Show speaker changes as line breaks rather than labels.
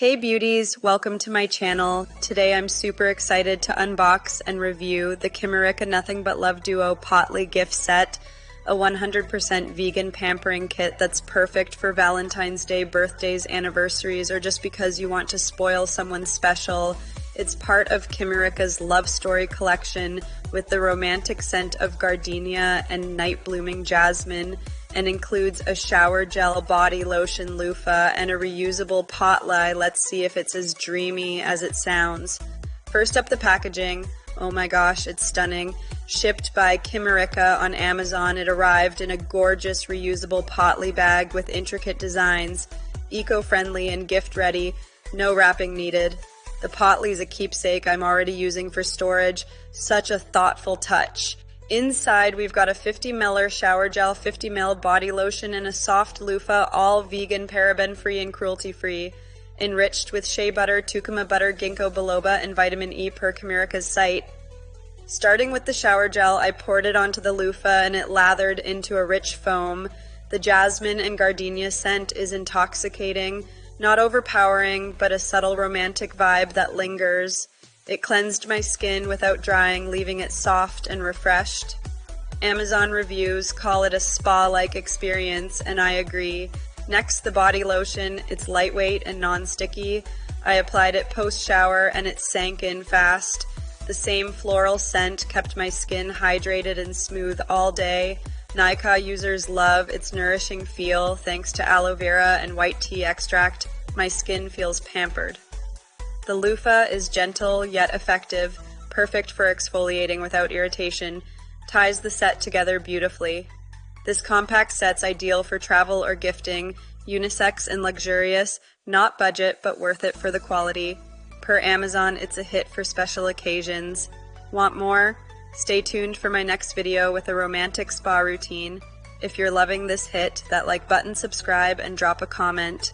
Hey beauties, welcome to my channel. Today I'm super excited to unbox and review the Kimirica Nothing But Love Duo Potli gift set, a 100% vegan pampering kit that's perfect for Valentine's Day, birthdays, anniversaries, or just because you want to spoil someone special. It's part of Kimirica's Love Story collection with the romantic scent of gardenia and night blooming jasmine, and includes a shower gel body lotion loofah and a reusable potli. Let's see if it's as dreamy as it sounds. First up, the packaging. Oh my gosh, it's stunning. Shipped by Kimirica on Amazon, it arrived in a gorgeous reusable potli bag with intricate designs, eco-friendly and gift-ready, no wrapping needed. The potli is a keepsake I'm already using for storage. Such a thoughtful touch. Inside, we've got a 50 ml shower gel, 50 ml body lotion, and a soft loofah, all vegan, paraben-free, and cruelty-free. Enriched with shea butter, tucuma butter, ginkgo biloba, and vitamin E per Kimirica's site. Starting with the shower gel, I poured it onto the loofah and it lathered into a rich foam. The jasmine and gardenia scent is intoxicating, not overpowering, but a subtle romantic vibe that lingers. It cleansed my skin without drying, leaving it soft and refreshed. Amazon reviews call it a spa-like experience, and I agree. Next, the body lotion. It's lightweight and non-sticky. I applied it post-shower and it sank in fast. The same floral scent kept my skin hydrated and smooth all day. Nika users love its nourishing feel. Thanks to aloe vera and white tea extract, my skin feels pampered. The loofah is gentle yet effective, perfect for exfoliating without irritation, ties the set together beautifully. This compact set's ideal for travel or gifting, unisex and luxurious, not budget but worth it for the quality. Per Amazon, it's a hit for special occasions. Want more? Stay tuned for my next video with a romantic spa routine. If you're loving this hit, that like button, subscribe, and drop a comment.